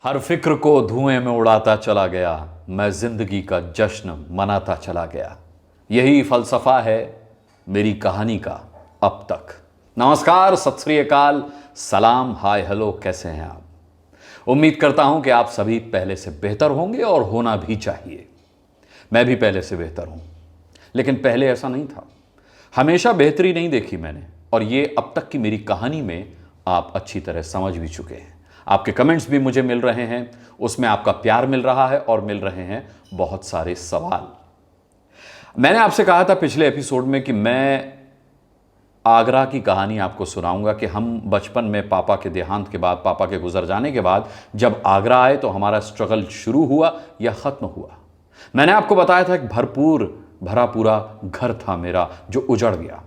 हर फिक्र को धुएं में उड़ाता चला गया, मैं जिंदगी का जश्न मनाता चला गया। यही फलसफा है मेरी कहानी का अब तक। नमस्कार, सत श्री अकाल, सलाम, हाय हेलो, कैसे हैं आप? उम्मीद करता हूं कि आप सभी पहले से बेहतर होंगे और होना भी चाहिए। मैं भी पहले से बेहतर हूं, लेकिन पहले ऐसा नहीं था। हमेशा बेहतरी नहीं देखी मैंने, और ये अब तक की मेरी कहानी में आप अच्छी तरह समझ भी चुके हैं। आपके कमेंट्स भी मुझे मिल रहे हैं, उसमें आपका प्यार मिल रहा है और मिल रहे हैं बहुत सारे सवाल। मैंने आपसे कहा था पिछले एपिसोड में कि मैं आगरा की कहानी आपको सुनाऊंगा कि हम बचपन में पापा के देहांत के बाद, पापा के गुजर जाने के बाद जब आगरा आए तो हमारा स्ट्रगल शुरू हुआ या खत्म हुआ। मैंने आपको बताया था कि भरपूर भरा पूरा घर था मेरा जो उजड़ गया।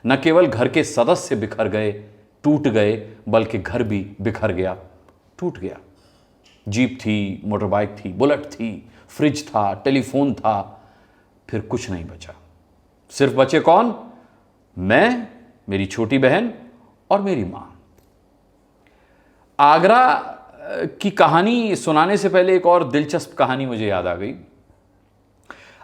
न केवल घर के सदस्य बिखर गए, टूट गए, बल्कि घर भी बिखर गया, टूट गया। जीप थी, मोटर बाइक थी, बुलेट थी, फ्रिज था, टेलीफोन था, फिर कुछ नहीं बचा। सिर्फ बचे कौन? मैं, मेरी छोटी बहन और मेरी मां। आगरा की कहानी सुनाने से पहले एक और दिलचस्प कहानी मुझे याद आ गई।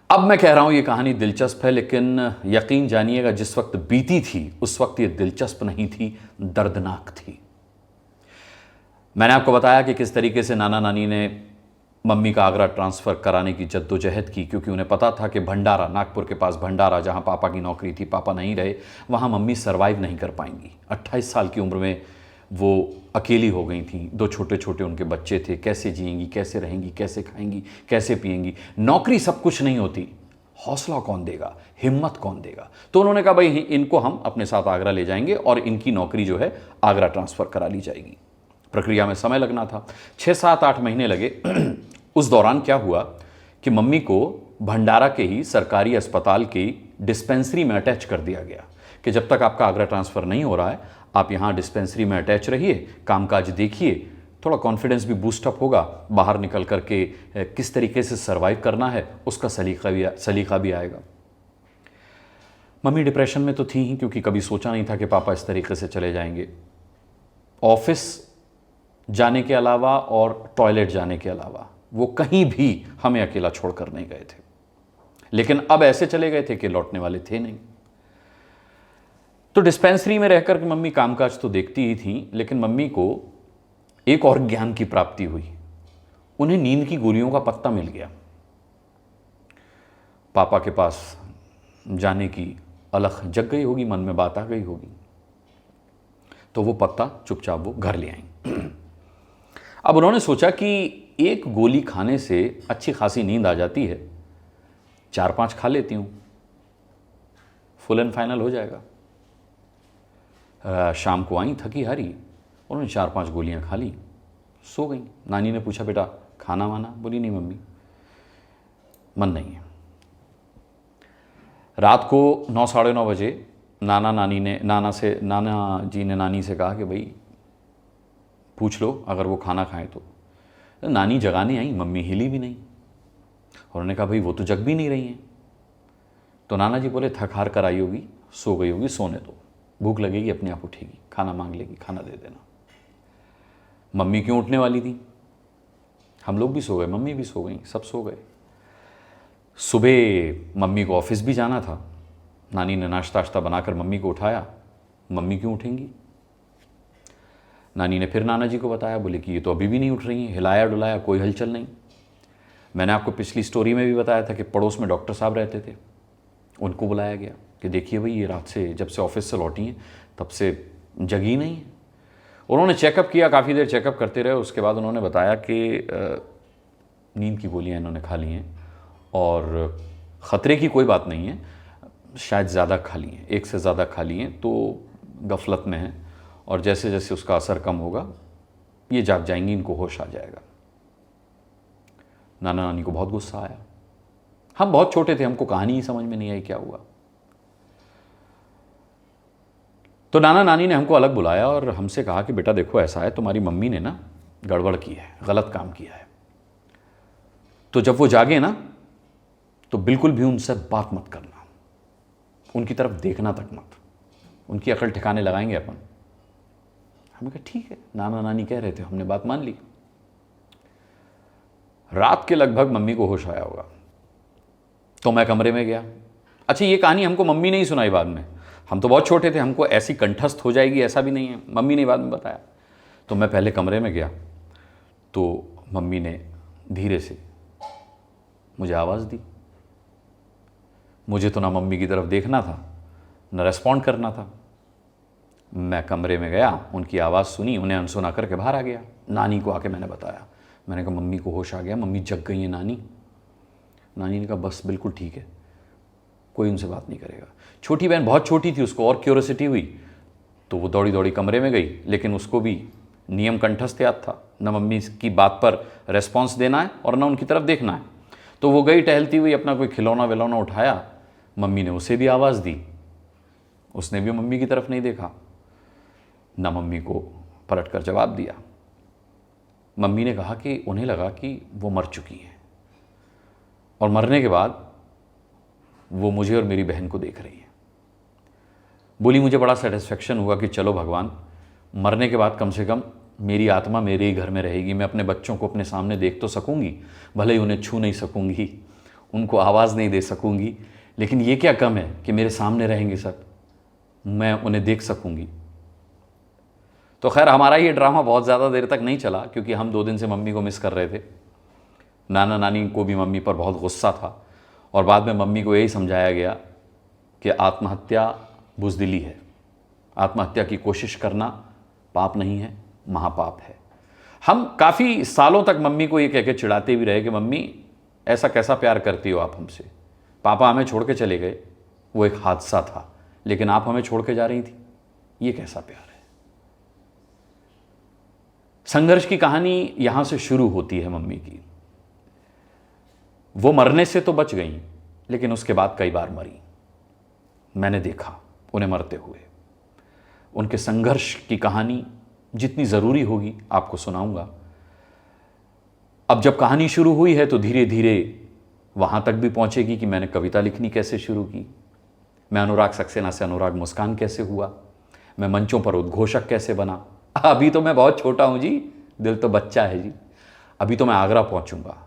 अब मैं कह रहा हूं ये कहानी दिलचस्प है, लेकिन यकीन जानिएगा जिस वक्त बीती थी उस वक्त ये दिलचस्प नहीं थी, दर्दनाक थी। मैंने आपको बताया कि किस तरीके से नाना नानी ने मम्मी का आगरा ट्रांसफ़र कराने की जद्दोजहद की, क्योंकि उन्हें पता था कि भंडारा, नागपुर के पास भंडारा, जहां पापा की नौकरी थी, पापा नहीं रहे, वहां मम्मी सरवाइव नहीं कर पाएंगी। 28 साल की उम्र में वो अकेली हो गई थी, दो छोटे छोटे उनके बच्चे थे। कैसे जिएंगी, कैसे रहेंगी, कैसे खाएंगी, कैसे पिएंगी? नौकरी सब कुछ नहीं होती, हौसला कौन देगा, हिम्मत कौन देगा? तो उन्होंने कहा भाई इनको हम अपने साथ आगरा ले जाएंगे और इनकी नौकरी जो है आगरा ट्रांसफ़र करा ली जाएगी। प्रक्रिया में समय लगना था, 6, 7, 8 महीने लगे। उस दौरान क्या हुआ कि मम्मी को भंडारा के ही सरकारी अस्पताल की डिस्पेंसरी में अटैच कर दिया गया कि जब तक आपका आगरा ट्रांसफ़र नहीं हो रहा है, आप यहाँ डिस्पेंसरी में अटैच रहिए, कामकाज देखिए, थोड़ा कॉन्फिडेंस भी बूस्टअप होगा, बाहर निकल करके किस तरीके से सर्वाइव करना है उसका सलीका भी आएगा। मम्मी डिप्रेशन में तो थी ही, क्योंकि कभी सोचा नहीं था कि पापा इस तरीके से चले जाएंगे। ऑफिस जाने के अलावा और टॉयलेट जाने के अलावा वो कहीं भी हमें अकेला छोड़कर नहीं गए थे। लेकिन अब ऐसे चले गए थे कि लौटने वाले थे नहीं। तो डिस्पेंसरी में रहकर के मम्मी कामकाज तो देखती ही थी, लेकिन मम्मी को एक और ज्ञान की प्राप्ति हुई। उन्हें नींद की गोलियों का पत्ता मिल गया। पापा के पास जाने की अलख जग गई होगी, मन में बात आ गई होगी, तो वो पत्ता चुपचाप वो घर ले आई। अब उन्होंने सोचा कि एक गोली खाने से अच्छी खासी नींद आ जाती है, 4-5 खा लेती हूँ, फुल एंड फाइनल हो जाएगा। शाम को आई थकी हारी, उन्होंने 4-5 गोलियाँ खा ली, सो गई। नानी ने पूछा बेटा खाना वाना? बोली नहीं मम्मी, मन नहीं है। रात को 9, साढ़े 9 बजे नाना जी ने नानी से कहा कि भाई पूछ लो अगर वो खाना खाएं तो। नानी जगाने आई, मम्मी हिली भी नहीं। उन्होंने कहा भाई वो तो जग भी नहीं रही हैं। तो नाना जी बोले थक हार कर आई होगी, सो गई होगी, सोने दो, भूख लगेगी अपने आप उठेगी, खाना मांग लेगी, खाना दे देना। मम्मी क्यों उठने वाली थी? हम लोग भी सो गए, मम्मी भी सो गई, सब सो गए। सुबह मम्मी को ऑफिस भी जाना था। नानी ने नाश्ता वाश्ता बनाकर मम्मी को उठाया। मम्मी क्यों उठेंगी? नानी ने फिर नाना जी को बताया, बोले कि ये तो अभी भी नहीं उठ रही हैं, हिलाया डुलाया, कोई हलचल नहीं। मैंने आपको पिछली स्टोरी में भी बताया था कि पड़ोस में डॉक्टर साहब रहते थे, उनको बुलाया गया कि देखिए भाई ये रात से, जब से ऑफिस से लौटी हैं तब से जगी नहीं है। उन्होंने चेकअप किया, काफ़ी देर चेकअप करते रहे। उसके बाद उन्होंने बताया कि नींद की गोलियाँ इन्होंने खा ली हैं और ख़तरे की कोई बात नहीं है, शायद ज़्यादा खा ली हैं, एक से ज़्यादा खा ली हैं, तो गफलत में हैं, और जैसे जैसे उसका असर कम होगा ये जाग जाएंगी, इनको होश आ जाएगा। नाना नानी को बहुत गुस्सा आया। हम बहुत छोटे थे, हमको कहानी ही समझ में नहीं आई क्या हुआ। तो नाना नानी ने हमको अलग बुलाया और हमसे कहा कि बेटा देखो ऐसा है, तुम्हारी मम्मी ने ना गड़बड़ की है, गलत काम किया है, तो जब वो जागे ना तो बिल्कुल भी उनसे बात मत करना, उनकी तरफ देखना तक मत, उनकी अकल ठिकाने लगाएंगे अपन। हमने कहा ठीक है, नाना नानी कह रहे थे, हमने बात मान ली। रात के लगभग मम्मी को होश आया होगा, तो मैं कमरे में गया। अच्छा, ये कहानी हमको मम्मी ने ही सुनाई बाद में, हम तो बहुत छोटे थे, हमको ऐसी कंठस्थ हो जाएगी ऐसा भी नहीं है, मम्मी ने बाद में बताया। तो मैं पहले कमरे में गया तो मम्मी ने धीरे से मुझे आवाज़ दी। मुझे तो ना मम्मी की तरफ देखना था ना रेस्पॉन्ड करना था। मैं कमरे में गया, उनकी आवाज़ सुनी, उन्हें अनसुना करके बाहर आ गया। नानी को आके मैंने बताया, मैंने कहा मम्मी को होश आ गया, मम्मी जग गई है नानी। नानी ने कहा बस बिल्कुल ठीक है, कोई उनसे बात नहीं करेगा। छोटी बहन बहुत छोटी थी, उसको और क्यूरियोसिटी हुई तो वो दौड़ी दौड़ी कमरे में गई, लेकिन उसको भी नियम कंठस्थ याद था, न मम्मी की बात पर रेस्पॉन्स देना है और न उनकी तरफ देखना है। तो वो गई टहलती हुई, अपना कोई खिलौना विलौना उठाया, मम्मी ने उसे भी आवाज़ दी, उसने भी मम्मी की तरफ नहीं देखा, ना मम्मी को पलट कर जवाब दिया। मम्मी ने कहा कि उन्हें लगा कि वो मर चुकी हैं और मरने के बाद वो मुझे और मेरी बहन को देख रही है। बोली मुझे बड़ा सेटिस्फेक्शन हुआ कि चलो भगवान, मरने के बाद कम से कम मेरी आत्मा मेरे ही घर में रहेगी, मैं अपने बच्चों को अपने सामने देख तो सकूंगी, भले ही उन्हें छू नहीं सकूंगी, उनको आवाज़ नहीं दे सकूंगी, लेकिन ये क्या कम है कि मेरे सामने रहेंगे सब, मैं उन्हें देख सकूंगी। तो खैर हमारा ये ड्रामा बहुत ज़्यादा देर तक नहीं चला, क्योंकि हम 2 दिन से मम्मी को मिस कर रहे थे। नाना नानी को भी मम्मी पर बहुत गुस्सा था और बाद में मम्मी को यही समझाया गया कि आत्महत्या बुज़दिली है, आत्महत्या की कोशिश करना पाप नहीं है, महापाप है। हम काफ़ी सालों तक मम्मी को ये कह के चिढ़ाते भी रहे कि मम्मी ऐसा कैसा प्यार करती हो आप हमसे, पापा हमें छोड़ के चले गए, वो एक हादसा था, लेकिन आप हमें छोड़ के जा रही थी, ये कैसा प्यार है। संघर्ष की कहानी यहां से शुरू होती है मम्मी की। वो मरने से तो बच गई, लेकिन उसके बाद कई बार मरी, मैंने देखा उन्हें मरते हुए। उनके संघर्ष की कहानी जितनी ज़रूरी होगी आपको सुनाऊंगा। अब जब कहानी शुरू हुई है तो धीरे धीरे वहाँ तक भी पहुँचेगी कि मैंने कविता लिखनी कैसे शुरू की, मैं अनुराग सक्सेना से अनुराग मुस्कान कैसे हुआ, मैं मंचों पर उद्घोषक कैसे बना। अभी तो मैं बहुत छोटा हूँ जी, दिल तो बच्चा है जी। अभी तो मैं आगरा पहुँचूँगा।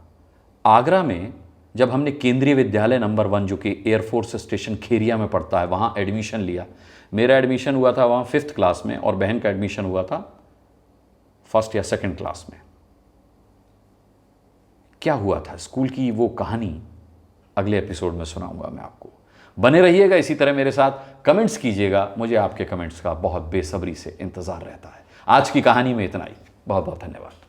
आगरा में जब हमने केंद्रीय विद्यालय नंबर 1 जो कि एयरफोर्स स्टेशन खेरिया में पड़ता है, वहाँ एडमिशन लिया। मेरा एडमिशन हुआ था वहाँ 5th क्लास में और बहन का एडमिशन हुआ था 1st या 2nd क्लास में। क्या हुआ था स्कूल की वो कहानी अगले एपिसोड में सुनाऊंगा मैं आपको। बने रहिएगा इसी तरह मेरे साथ, कमेंट्स कीजिएगा, मुझे आपके कमेंट्स का बहुत बेसब्री से इंतज़ार रहता है। आज की कहानी में इतना ही, बहुत बहुत धन्यवाद।